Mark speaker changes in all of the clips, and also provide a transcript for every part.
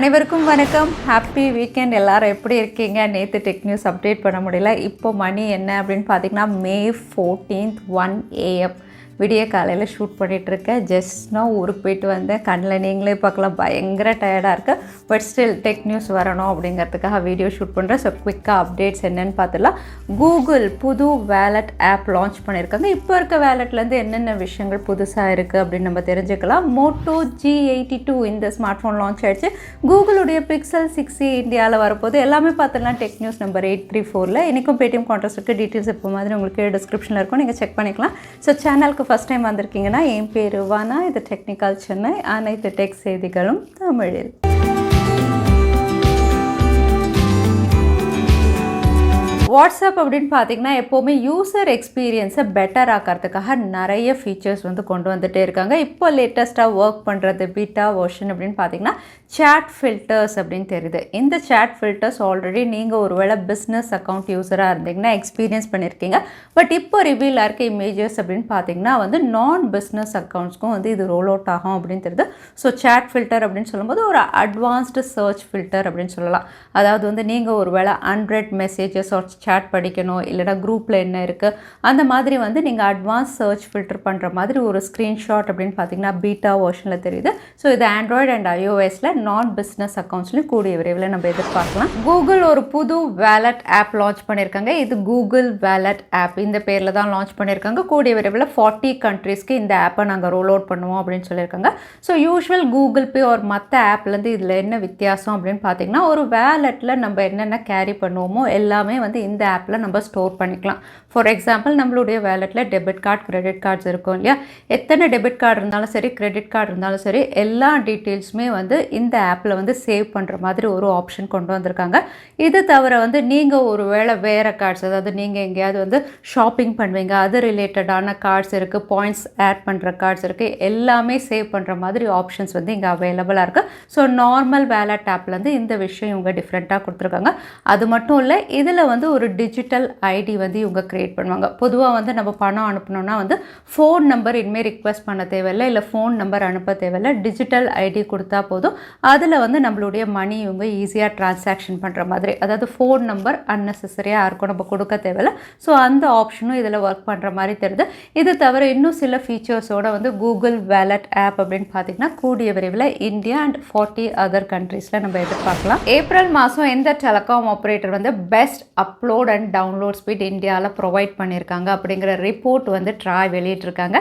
Speaker 1: அனைவருக்கும் வணக்கம். Happy weekend. எல்லாரும் எப்படி இருக்கீங்க? நேற்று டெக் நியூஸ் அப்டேட் பண்ண முடியல. இப்போ மணி என்ன அப்படின்னு பார்த்தீங்கன்னா May 14th 1 AM விடிய காலையில் ஷூட் பண்ணிகிட்ருக்கேன். ஜஸ்ட்னால் ஊருக்கு போயிட்டு வந்தேன். கண்ணில் நீங்களே பார்க்கலாம், பயங்கர டயர்டாக இருக்குது. பட் ஸ்டில் டெக் நியூஸ் வரணும் அப்படிங்கிறதுக்காக வீடியோ ஷூட் பண்ணுறேன். ஸோ குவிக்காக அப்டேட்ஸ் என்னென்னு பார்த்துலாம். கூகுள் புது வேலட் ஆப் லான்ச் பண்ணியிருக்காங்க. இப்போ இருக்க வேலட்லேருந்து என்னென்ன விஷயங்கள் புதுசாக இருக்குது அப்படின்னு நம்ம தெரிஞ்சுக்கலாம். Moto G82 இந்த ஸ்மார்ட் ஃபோன் லான்ச் ஆகிடுச்சு. கூகுளுடைய Pixel 6a இந்தியாவில் வரப்போது. எல்லாமே பார்த்துலாம் டெக் நியூஸ் நம்பர் 834. இன்றைக்கும் பேடிஎம் கான்ட்ராஸ்ட்டுக்கு டீட்டெயில்ஸ் இப்போ மாதிரி உங்களுக்கு டிஸ்கிரிப்ஷனில் இருக்கும், நீங்கள் செக் பண்ணிக்கலாம். ஸோ சேனலுக்கு ஃபஸ்ட் டைம் வந்திருக்கீங்கன்னா என் பேர் வானா, இது டெக்னிக்கல் சென்னை. அனைத்து டெக் செய்திகளும் தமிழில். வாட்ஸ்அப் அப்படின்னு பார்த்தீங்கன்னா எப்போவுமே யூசர் எக்ஸ்பீரியன்ஸை பெட்டர் ஆக்கிறதுக்காக நிறைய ஃபீச்சர்ஸ் கொண்டு வந்துகிட்டே இருக்காங்க. இப்போ லேட்டஸ்ட்டாக ஒர்க் பண்ணுறது பீட்டா வெர்ஷன் அப்படின்னு பார்த்தீங்கன்னா சேட் ஃபில்டர்ஸ் அப்படின்னு தெரியுது. இந்த சேட் ஃபில்டர்ஸ் ஆல்ரெடி நீங்கள் ஒருவேளை பிஸ்னஸ் அக்கௌண்ட் யூஸராக இருந்தீங்கன்னா எக்ஸ்பீரியன்ஸ் பண்ணியிருக்கீங்க. பட் இப்போ ரிவீல் இருக்க இமேஜஸ் அப்படின்னு பார்த்தீங்கன்னா நான் பிஸ்னஸ் அக்கௌண்ட்ஸ்க்கும் இது ரோல் அவுட் ஆகும் அப்படின்னு தெரியுது. ஸோ சேட் ஃபில்டர் அப்படின்னு சொல்லும்போது ஒரு அட்வான்ஸ்டு சர்ச் ஃபில்டர் அப்படின்னு சொல்லலாம். அதாவது நீங்கள் ஒருவேளை 100 மெசேஜஸ் சேட் படிக்கணும், இல்லைனா குரூப்பில் என்ன இருக்குது அந்த மாதிரி நீங்கள் அட்வான்ஸ் சர்ச் ஃபில்டர் பண்ணுற மாதிரி ஒரு ஸ்க்ரீன்ஷாட் அப்படின்னு பார்த்தீங்கன்னா பீட்டா வெர்ஷனில் தெரியுது. ஸோ இது ஆண்ட்ராய்டு அண்ட் iOSல நான் பிஸ்னஸ் அக்கௌண்ட்ஸ்லையும் கூடிய விரைவில் நம்ம எதிர்பார்க்கலாம். கூகுள் ஒரு புது வேலட் ஆப் லான்ச் பண்ணியிருக்காங்க. இது கூகுள் வேலட் ஆப் இந்த பேரில் தான் லான்ச் பண்ணியிருக்காங்க. கூடிய விரைவில் 40 கண்ட்ரீஸ்க்கு இந்த ஆப்பை நாங்கள் ரோல் அவுட் பண்ணுவோம் அப்படின்னு சொல்லியிருக்காங்க. ஸோ யூஸ்வல் கூகுள் பே ஒரு மற்ற ஆப்லேருந்து இதில் என்ன வித்தியாசம் அப்படின்னு பார்த்தீங்கன்னா ஒரு வேலட்டில் நம்ம என்னென்ன கேரி பண்ணுவோமோ எல்லாமே இந்த ஆப்பில் நம்ம ஸ்டோர் பண்ணிக்கலாம். ஃபார் எக்ஸாம்பிள் நம்மளுடைய வேலெட்டில் டெபிட் கார்டு, கிரெடிட் கார்ட்ஸ் இருக்கும் இல்லையா? எத்தனை டெபிட் கார்டு இருந்தாலும் சரி, கிரெடிட் கார்டு இருந்தாலும் சரி, எல்லா டீட்டெயில்ஸுமே இந்த ஆப்பில் சேவ் பண்ணுற மாதிரி ஒரு ஆப்ஷன் கொண்டு வந்திருக்காங்க. இது தவிர நீங்கள் ஒரு வேளை வேறு கார்ட்ஸ், அதாவது நீங்கள் எங்கேயாவது ஷாப்பிங் பண்ணுவீங்க, அது ரிலேட்டடான கார்ட்ஸ் இருக்குது, பாயிண்ட்ஸ் ஆட் பண்ணுற கார்ட்ஸ் இருக்குது, எல்லாமே சேவ் பண்ணுற மாதிரி ஆப்ஷன்ஸ் இங்கே அவைலபிளாக இருக்குது. ஸோ நார்மல் வேலட் ஆப்லேருந்து இந்த விஷயம் இவங்க டிஃப்ரெண்ட்டாக கொடுத்துருக்காங்க. அது மட்டும் இல்லை, இதில் ஒரு டிஜிட்டல் ஐடி இவங்க கிரியேட் பண்ணுவாங்க. பொதுவாக நம்ம பணம் அனுப்பணும்னா ஃபோன் நம்பர் இனிமேல் ரிக்வெஸ்ட் பண்ண தேவையில்லை, இல்லை ஃபோன் நம்பர் அனுப்ப தேவையில்லை. டிஜிட்டல் ஐடி கொடுத்தா போதும். அதில் நம்மளுடைய மணி இவங்க ஈஸியாக டிரான்சாக்ஷன் பண்ணுற மாதிரி, அதாவது ஃபோன் நம்பர் அன்னெசரியாக இருக்கும், நம்ம கொடுக்க தேவையில்லை. ஸோ அந்த ஆப்ஷனும் இதில் ஒர்க் பண்ணுற மாதிரி தெரியுது. இது தவிர இன்னும் சில ஃபீச்சர்ஸோட கூகுள் வேலட் ஆப் அப்படின்னு பார்த்தீங்கன்னா கூடிய விரைவில் இந்தியா அண்ட் 40 அதர் கண்ட்ரீஸில் நம்ம எதிர்பார்க்கலாம். ஏப்ரல் மாதம் எந்த telecom operator best upload and download speed இந்தியாவில் ப்ரொவைட் பண்ணியிருக்காங்க அப்படிங்கிற ரிப்போர்ட் ட்ராய் வெளியிட்டிருக்காங்க.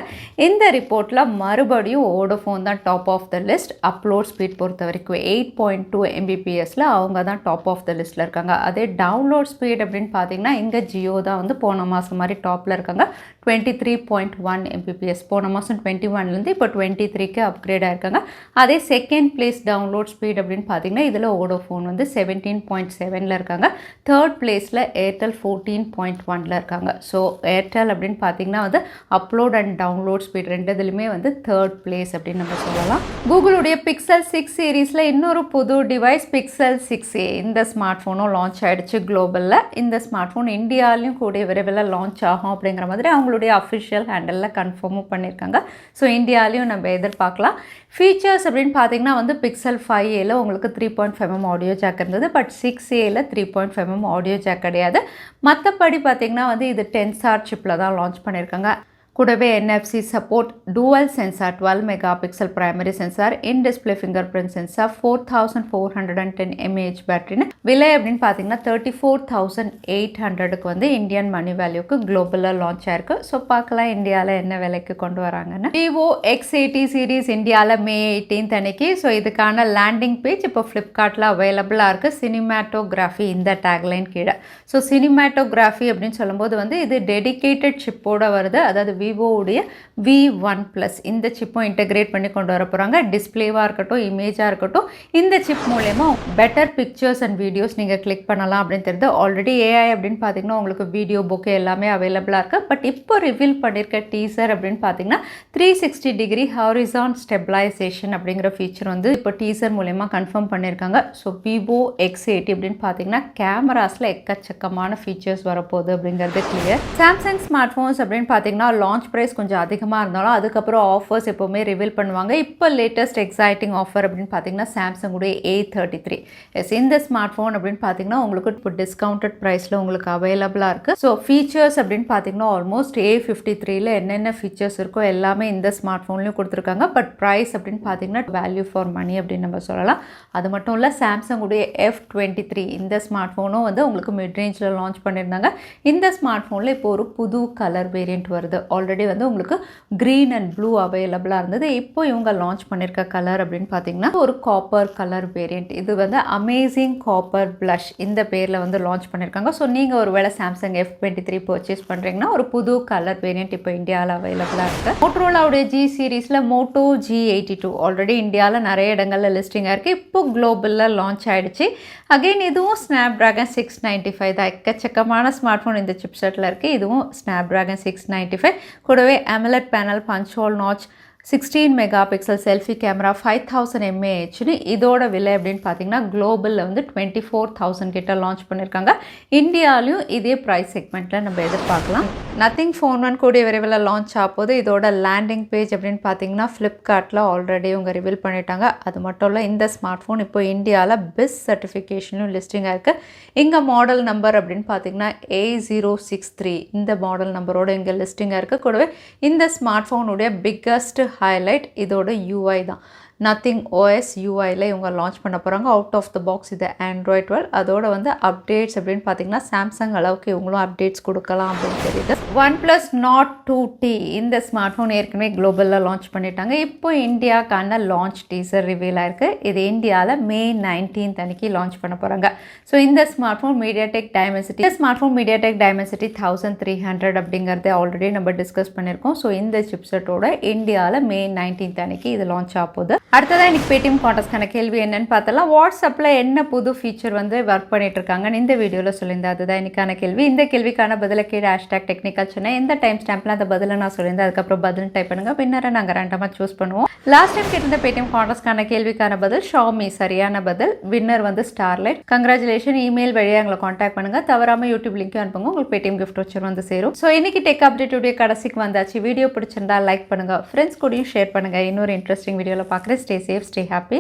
Speaker 1: இந்த ரிப்போர்ட்டில் மறுபடியும் வோடஃபோன் தான் top of the list. Upload speed பொறுத்த வரைக்கும் 8.2 Mbps அவங்க தான் டாப் ஆஃப் த லிஸ்ட்டில் இருக்காங்க. அதே டவுன்லோட் ஸ்பீட் அப்படின்னு பார்த்தீங்கன்னா இங்கே ஜியோ தான் போன மாதம் மாதிரி டாப்பில் இருக்காங்க. 23.1 Mbps போன மாதம் 21லேருந்து இப்போ 23க்கு அப்கிரேட் ஆகிருக்காங்க. அதே செகண்ட் பிளேஸ் டவுன்லோட் ஸ்பீட் அப்படின்னு பார்த்தீங்கன்னா இதில் வோடஃபோன் 17.7ல் இருக்காங்க. தேர்ட் பிளேஸில் ஏர்டெல் 14.1ல் இருக்காங்க. ஸோ ஏர்டெல் அப்படின்னு பார்த்தீங்கன்னா அப்லோட் அண்ட் டவுன்லோட் ஸ்பீட் ரெண்டுதுலையுமே தேர்ட் பிளேஸ் அப்படின்னு நம்ம சொல்லலாம். கூகுளுடைய Pixel 6 சீரீஸில் இன்னொரு புது டிவைஸ் Pixel 6a இந்த ஸ்மார்ட் ஃபோனும் லான்ச் ஆகிடுச்சு குளோபலில். இந்த ஸ்மார்ட் ஃபோன் இந்தியாவிலையும் கூடிய விரைவில் லான்ச் ஆகும் அப்படிங்கிற மாதிரி அவங்களுடைய அஃபிஷியல் ஹேண்டலில் கன்ஃபார்மும் பண்ணியிருக்காங்க. ஸோ இந்தியாவிலையும் நம்ம எதிர்பார்க்கலாம். ஃபீச்சர்ஸ் அப்படின்னு பார்த்தீங்கன்னா Pixel 5aல உங்களுக்கு 3.5mm ஆடியோ ஜாக் இருந்தது. பட் 6aல 3.5mm ஆடியோ ஜாக் கிடையாது. மற்றபடி பார்த்தீங்கன்னா இது டென்சார் சிப்பில் தான் லான்ச் பண்ணியிருக்காங்க. கூடவே NFC support, dual sensor, 12 megapixel primary sensor, in display finger print sensor, 4410 mAh பேட்டரின்னு. விலை அப்படின்னு பார்த்தீங்கன்னா 34,800க்கு இந்தியன் மணி வேல்யூக்கு குளோபலாக லான்ச் ஆயிருக்கு. ஸோ பார்க்கலாம் இந்தியாவில் என்ன விலைக்கு கொண்டு வராங்கன்னு. Vivo X80 சீரீஸ் இந்தியாவில் May 18th அன்னைக்கு. ஸோ இதுக்கான லேண்டிங் பேஜ் இப்போ ஃப்ளிப்கார்ட்டில் அவைலபிளாக இருக்குது. சினிமாட்டோகிராஃபி இந்த டேக்லைன் கீழே. ஸோ சினிமாட்டோகிராஃபி அப்படின்னு சொல்லும்போது இது டெடிக்கேட்டட் சிப்போட வருது. அதாவது விவோவுடைய V1+ இந்த சிப்பும் இன்டெகிரேட் பண்ணி கொண்டு வர போகிறாங்க. டிஸ்பிளேவாக இருக்கட்டும், இமேஜாக இருக்கட்டும், இந்த சிப் மூலயமா பெட்டர் பிக்சர்ஸ் அண்ட் வீடியோஸ் நீங்கள் கிளிக் பண்ணலாம் அப்படின்னு தெரியுது. ஆல்ரெடி ஏஐ அப்படின்னு பார்த்தீங்கன்னா உங்களுக்கு வீடியோ புக்கு எல்லாமே அவைலபிளாக இருக்குது. பட் இப்போ ரிவீல் பண்ணியிருக்க டீசர் அப்படின்னு பார்த்தீங்கன்னா 360 டிகிரி ஹாரிசான் ஸ்டெபிலைசேஷன் அப்படிங்கிற ஃபீச்சர் இப்போ டீசர் மூலயமா கன்ஃபார்ம் பண்ணியிருக்காங்க. ஸோ Vivo X80 அப்படின்னு பார்த்தீங்கன்னா கேமராஸில் எக்கச்சக்கமான ஃபீச்சர்ஸ் வரப்போகுது அப்படிங்கிறது கிளியர். சாம்சங் ஸ்மார்ட் ஃபோன்ஸ் அப்படின்னு பார்த்தீங்கன்னா லான்ச் ப்ரைஸ் கொஞ்சம் அதிகமாக இருந்தாலும் அதுக்கப்புறம் ஆஃபர்ஸ் எப்போவுமே ரிவீல் பண்ணுவாங்க. இப்போ லேட்டஸ்ட் எக்ஸைட்டிங் ஆஃபர் அப்படின்னு பார்த்தீங்கன்னா சாம்சங்குடைய A33 எஸ் இந்த ஸ்மார்ட் ஃபோன் அப்படின்னு பார்த்தீங்கன்னா உங்களுக்கு இப்போ டிஸ்கவுண்டட் ப்ரைஸில் உங்களுக்கு அவைலபிளாக இருக்குது. ஸோ ஃபீச்சர்ஸ் அப்படின்னு பார்த்தீங்கன்னா ஆல்மோஸ்ட் A53ல என்னென்ன ஃபீச்சர்ஸ் இருக்கோ எல்லாமே இந்த ஸ்மார்ட் ஃபோன்லையும் கொடுத்துருக்காங்க. பட் ப்ரைஸ் அப்படின்னு பார்த்தீங்கன்னா வேல்யூ ஃபார் மணி அப்படின்னு நம்ம சொல்லலாம். அது மட்டும் இல்லை சாம்சங்குடைய F23 இந்த ஸ்மார்ட் ஃபோனும் வந்து உங்களுக்கு மிட் ரேஞ்சில் லான்ச் பண்ணியிருந்தாங்க. இந்த ஸ்மார்ட் ஃபோனில் இப்போ ஒரு புது கலர் வேரியண்ட் வருது. ஆல்ரெடி வந்து உங்களுக்கு க்ரீன் அண்ட் ப்ளூ அவைலபிளாக இருந்தது. இப்போ இவங்க லான்ச் பண்ணியிருக்க கலர் அப்படின்னு பார்த்தீங்கன்னா ஒரு காப்பர் கலர் வேரியண்ட். இது வந்து அமேசிங் காப்பர் ப்ளஷ் இந்த பேரில் வந்து லான்ச் பண்ணியிருக்காங்க. ஸோ நீங்கள் ஒரு வேளை சாம்சங் F23 பர்ச்சேஸ் பண்ணுறீங்கன்னா ஒரு புது கலர் வேரியண்ட் இப்போ இந்தியாவில் அவைலபிளாக இருக்குது. மோட்டோரோலாவுடைய G சீரீஸில் Moto G82 ஆல்ரெடி இந்தியாவில் நிறைய இடங்களில் லிஸ்டிங்காக இருக்குது. இப்போ குளோபலில் லான்ச் ஆகிடுச்சு. அகெயின் இதுவும் ஸ்னாப்ட்ராகன் 695 தான். எக்கச்சக்கமான ஸ்மார்ட் ஃபோன் இந்த சிப்செட்டில் இருக்குது. இதுவும் ஸ்னாப்ட்ராகன் 695 கூடவே AMOLED panel, punch hole notch, 16 mega pixel selfie camera, 5000 mAhன்னு இதோட விலை அப்படின்னு பார்த்தீங்கன்னா குளோபலில் வந்து 24,000 கிட்ட லான்ச் பண்ணியிருக்காங்க. இந்தியாவிலையும் இதே ப்ரைஸ் செக்மெண்ட்டில் நம்ம எதிர்பார்க்கலாம். நத்திங் ஃபோன் 1 கூடிய விரைவில் லான்ச் ஆகும்போது இதோட லேண்டிங் பேஜ் அப்படின்னு பார்த்தீங்கன்னா ஃப்ளிப்கார்ட்டில் ஆல்ரெடி இவங்க ரிவீல் பண்ணிட்டாங்க. அது மட்டும் இல்லை இந்த ஸ்மார்ட் ஃபோன் இப்போ இந்தியாவில் பெஸ்ட் சர்டிஃபிகேஷனும் லிஸ்டிங்காக இருக்குது. இங்கே மாடல் நம்பர் அப்படின்னு பார்த்தீங்கன்னா A063 இந்த மாடல் நம்பரோட இங்கே லிஸ்டிங்காக இருக்குது. கூடவே இந்த ஸ்மார்ட் ஃபோனுடைய பிக்கஸ்ட் ஹைலைட் இதோட UI தான். நத்திங் OS UIயில் இவங்க லான்ச் பண்ண போகிறாங்க. அவுட் ஆஃப் த பாக்ஸ் இது Android 12. அதோட வந்து அப்டேட்ஸ் அப்படின்னு பார்த்தீங்கன்னா சாம்சங் அளவுக்கு இவங்களும் அப்டேட்ஸ் கொடுக்கலாம் அப்படின்னு தெரியுது. OnePlus Nord 2T இந்த ஸ்மார்ட் ஃபோன் ஏற்கனவே குளோபலில் லான்ச் பண்ணிட்டாங்க. இப்போ இந்தியாவுக்கான லான்ச் டீசர் ரிவீல் ஆயிருக்கு. இது இந்தியாவில் May 19 அன்னைக்கு லான்ச் பண்ண போகிறாங்க. ஸோ இந்த ஸ்மார்ட் ஃபோன் மீடியாடெக் டைமென்சிட்டி 1300 அப்படிங்கிறத ஆல்ரெடி நம்ம டிஸ்கஸ் பண்ணியிருக்கோம். ஸோ இந்த சிப்செட்டோட இந்தியாவில் May 19 அன்னைக்கு இது லான்ச் ஆக போகுது. அடுத்ததான் இன்னைக்கு பேடிஎம் கான்டெஸ்ட்கான கேள்வி என்னன்னு பார்த்தலாம். வாட்ஸ்அப்பில் என்ன புது ஃபீச்சர் வந்து ஒர்க் பண்ணிட்டு இருக்காங்கன்னு இந்த வீடியோவில் சொல்லியிருந்தேன். அதுதான் இன்னைக்கான கேள்வி. இந்த கேள்விக்கான பதில கீழே #Technical Chennai எந்த டைம் ஸ்டாம்பில் அந்த பதிலை நான் சொல்லியிருந்தேன். அதுக்கப்புறம் பதில் டைப் பண்ணுங்க. வின்னரை நாங்கள் ரேண்டமாக சூஸ் பண்ணுவோம். லாஸ்ட் டைம் கேட்டிருந்த பேடிஎம் கான்டெஸ்ட்கான கேள்விக்கான பதில் ஷாமி சரியான பதில். வின்னர் வந்து ஸ்டார்லைட். கங்க்ராச்சுலேஷன். இமெயில் வழியாக எங்களை காண்டாக்ட் பண்ணுங்க. தவறாமல் யூடியூப் லிங்க் அனுப்புங்க. உங்களுக்கு பேடிஎம் கிஃப்ட் வச்சு வந்து சேரும். ஸோ இன்னைக்கு டெக் அப்டேட்டுடைய கடைசிக்கு வந்தாச்சு. வீடியோ பிடிச்சிருந்தா லைக் பண்ணுங்க, ஃப்ரெண்ட்ஸ் கூடயும் ஷேர் பண்ணுங்க. இன்னொரு இன்ட்ரெஸ்டிங் வீடியோவில் பார்க்குறேன். Stay safe, stay happy.